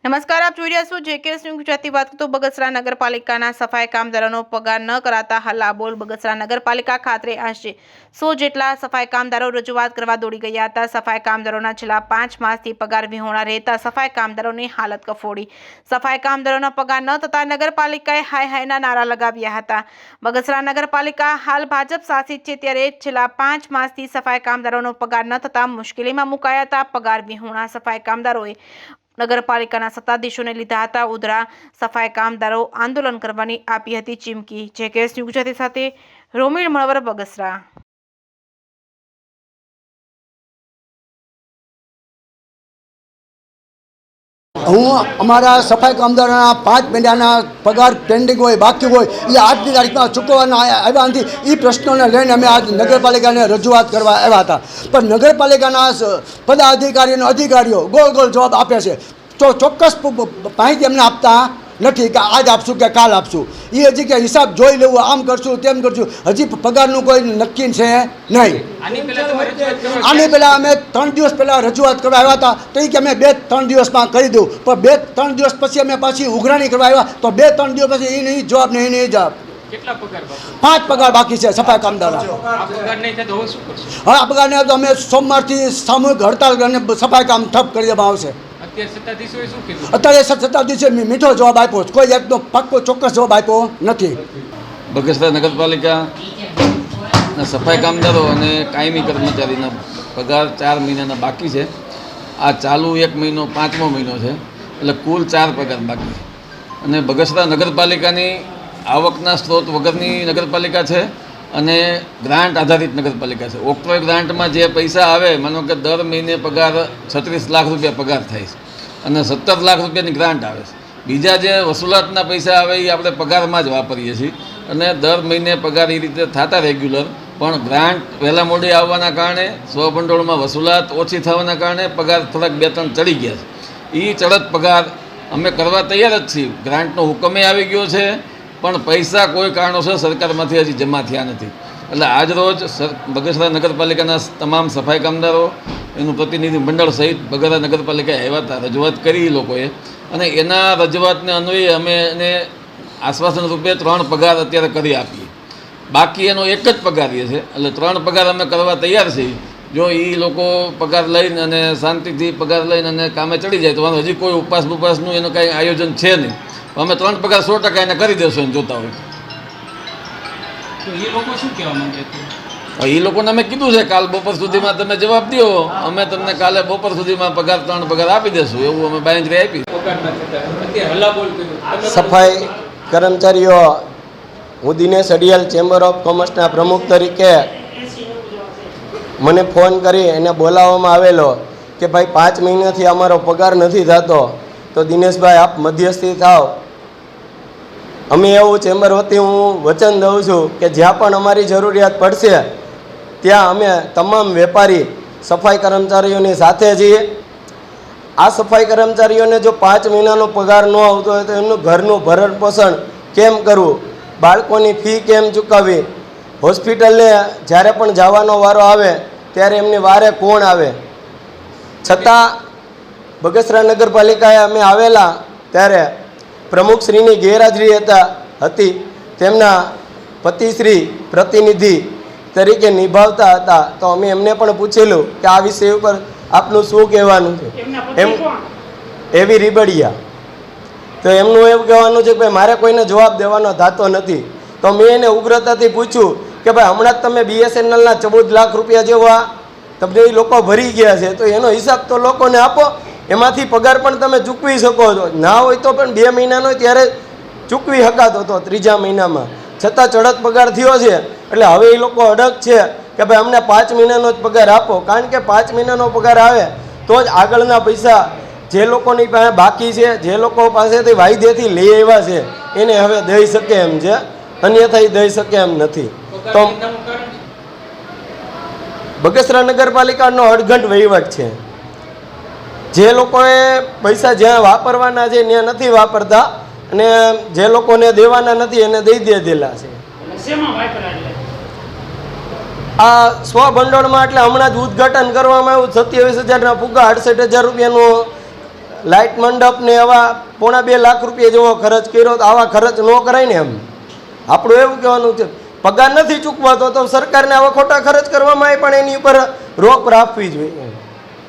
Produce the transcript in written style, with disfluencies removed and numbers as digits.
નમસ્કાર, આપ જોઈ રહ્યા છો જેકેએસ ન્યૂઝ ગુજરાતી. વાત તો બગસરા નગરપાલિકાના સફાઈ કામદારોનો પગાર ન કરાતા હલ્લાબોલ. બગસરા નગરપાલિકા ખાતે આશરે 100 જેટલા સફાઈ કામદારો રજૂઆત કરવા દોડી ગયા હતા. સફાઈ કામદારોના છેલ્લા 5 માસથી પગાર વિહોણા રહેતા સફાઈ કામદારોની હાલત કફોડી. સફાઈ કામદારોના પગાર ન થતા નગરપાલિકાએ હાય હાયના નારા લગાવ્યા હતા. બગસરા નગરપાલિકા હાલ ભાજપ શાસિત છે, ત્યારે છેલ્લા 5 માસથી સફાઈ કામદારોનો પગાર ન થતા મુશ્કેલીમાં મુકાયા હતા. પગાર વિહોણા સફાઈ કામદારોએ નગરપાલિકાના સત્તાધીશોને લીધા હતા ઉધરા. સફાઈ કામદારો આંદોલન કરવાની આપી હતી ચીમકી. જેકેએસ ન્યૂઝ ગુજરાતી સાથે રોમિલ મળવર, બગસરા. હું અમારા સફાઈ કામદારોના 5 મહિનાના પગાર પેન્ડિંગ હોય, બાકી હોય, એ આજની તારીખમાં ચૂકવવાના આવ્યા નથી. એ પ્રશ્નોને લઈને અમે આજ નગરપાલિકાને રજૂઆત કરવા આવ્યા હતા. પણ નગરપાલિકાના અધિકારીઓ ગોળ ગોળ જવાબ આપે છે. ચોક્કસ માહિતી અમને આપતા નથી કે આજ આપશું કે કાલ આપશું. એ હજી કે હિસાબ જોઈ લેવું, આમ કરશું તેમ કરશું, હજી પગારનું કોઈ નક્કી છે નહીં. આની પહેલાં અમે 3 દિવસ પહેલાં રજૂઆત કરવા આવ્યા હતા, તો એ કે અમે 2-3 દિવસમાં કરી દઉં. પણ 2-3 દિવસ પછી અમે પાછી ઉઘરાણી કરવા આવ્યા, તો 2-3 દિવસ પછી એ નહીં જવાબ ને એ નહીં જવાબ. 5 પગાર બાકી છે સફાઈ કામદારો. હવે આ પગાર નહીં તો અમે સોમવારથી સામૂહિક હડતાલ કરીને સફાઈ કામ ઠપ કરી દેવામાં આવશે. અત્યારે સત્તાધીશે મીઠો જવાબ આપ્યો, કોઈ જાતનો પાક્કો ચોક્કસ જવાબ આપ્યો નથી. બગસરા નગરપાલિકા સફાઈ કામદારો અને કાયમી કર્મચારીના પગાર 4 મહિનાના બાકી છે. આ ચાલુ 1 મહિનો 5મો મહિનો છે, એટલે કુલ 4 પગાર બાકી. અને બગસરા નગરપાલિકાની આવકના સ્ત્રોત વગરની નગરપાલિકા છે અને ગ્રાન્ટ આધારિત નગરપાલિકા છે. ઓક્ટ્રોય ગ્રાન્ટમાં જે પૈસા આવે, માનો કે દર મહિને પગાર 36 લાખ રૂપિયા પગાર થાય છે અને 17 લાખ રૂપિયાની ગ્રાન્ટ આવે છે. બીજા જે વસૂલાતના પૈસા આવે એ આપણે પગારમાં જ વાપરીએ છીએ અને દર મહિને પગાર એ રીતે થતા રેગ્યુલર. પણ ગ્રાન્ટ વહેલા મોડી આવવાના કારણે, સ્વભંડોળમાં વસૂલાત ઓછી થવાના કારણે પગાર થોડાક 2-3 ચડી ગયા છે. એ ચડત પગાર અમે કરવા તૈયાર જ છીએ. ગ્રાન્ટનો હુકમે આવી ગયો છે, પણ પૈસા કોઈ કારણોસર સરકારમાંથી હજી જમા થયા નથી. એટલે આજ રોજ બગસરા નગરપાલિકાના તમામ સફાઈ કામદારો, એનું પ્રતિનિધિ મંડળ સહિત બગસરા નગરપાલિકાએ આવ્યા હતા, રજૂઆત કરી લોકોએ. અને એના રજૂઆતને અન્વયે અમે એને આશ્વાસન રૂપે 3 પગાર અત્યારે કરી આપીએ. બાકી એનો એક જ પગાર છે, એટલે 3 પગાર અમે કરવા તૈયાર છીએ. જો એ લોકો પગાર લઈને અને શાંતિથી પગાર લઈને અને કામે ચડી જાય તો હજી કોઈ ઉપવાસ બુપાસનું એનું કાંઈ આયોજન છે નહીં. અમે 3 પગાર 100% એને કરી દેશું એમ જોતા હોય. એ લોકો શું કહેવા માંગે છે? એ લોકોને અમે કીધું છે કાલ બપોર સુધીમાં તમે જવાબ દો, અમે તમને કાલે બપોર સુધીમાં પગાર 3 પગાર આપી દેશું, એવું અમે બાંયધરી આપી. સફાઈ કર્મચારીઓ, હું દિનેશ અડિયાલ, ચેમ્બર ઓફ કોમર્સના પ્રમુખ તરીકે મને ફોન કરી એને બોલાવવામાં આવેલો કે ભાઈ 5 મહિનાથી અમારો પગાર નથી થતો, તો દિનેશભાઈ આપ મધ્યસ્થી થાવ. અમે એવું ચેમ્બર વતી હું વચન દઉં છું કે જ્યાં પણ અમારી જરૂરિયાત પડશે ત્યાં અમે તમામ વેપારી સફાઈ કર્મચારીઓની સાથે છીએ. આ સફાઈ કર્મચારીઓને જો 5 મહિનાનો પગાર ન આવતો હોય તો એમનું ઘરનું ભરણ પોષણ કેમ કરવું, બાળકોની ફી કેમ ચૂકવવી, હોસ્પિટલને જ્યારે પણ જવાનો વારો આવે ત્યારે એમની વારે કોણ આવે. છતાં બગસરા નગરપાલિકાએ અમે આવેલા ત્યારે પ્રમુખશ્રીની ગેરહાજરી હતી. તેમના પતિશ્રી પ્રતિનિધિ તરીકે નિભાવતા હતા, તો અમે એમને પણ પૂછેલું કે આ વિષય ઉપર આપનું શું કહેવાનું છે. એમ એવી રીબડિયા. તો એમનું એવું કહેવાનું છે કે ભાઈ મારે કોઈને જવાબ દેવાનો થતો નથી. તો મેં એને ઉગ્રતાથી પૂછ્યું કે ભાઈ હમણાં જ તમે BSNLના 14 લાખ રૂપિયા જેવા તમને એ લોકો ભરી ગયા છે, તો એનો હિસાબ તો લોકોને આપો. એમાંથી પગાર પણ તમે ચૂકવી શકો છો, ના હોય તો પણ 2 મહિનાનો ત્યારે ચૂકવી શકાતો હતો 3જા મહિનામાં. છતાં ચડત પગાર થયો છે, એટલે હવે એ લોકો અડગ છે કે ભાઈ અમને 5 મહિનાનો જ પગાર આપો. કારણ કે 5 મહિનાનો પગાર આવે તો જ આગળના પૈસા જે લોકોની પાસે બાકી છે, જે લોકો પાસેથી વાયદેથી લઈ આવ્યા છે, એને હવે દઈ શકે એમ છે, અન્યથા દઈ શકે એમ નથી. તો બગસરા નગરપાલિકાનો અડઘંટ વહીવટ છે. જે લોકોએ પૈસા જ્યાં વાપરવાના છે ત્યાં નથી વાપરતા, અને જે લોકોને દેવાના નથી એને દઈ દેલા છે. આ સ્વભંડોળમાં એટલે હમણાં જ ઉદ્ઘાટન કરવામાં આવ્યું 27,000ના ફુગ્ગા 68,000 રૂપિયાનું લાઇટ મંડપ ને આવા 1.5 લાખ રૂપિયા જેવો ખર્ચ કર્યો, તો આવા ખર્ચ ન કરાય ને. એમ આપણું એવું કહેવાનું છે, પગાર નથી ચૂકવાતો તો સરકારને આવા ખોટા ખર્ચ કરવામાં આવે પણ એની ઉપર રોક રાખવી જોઈએ.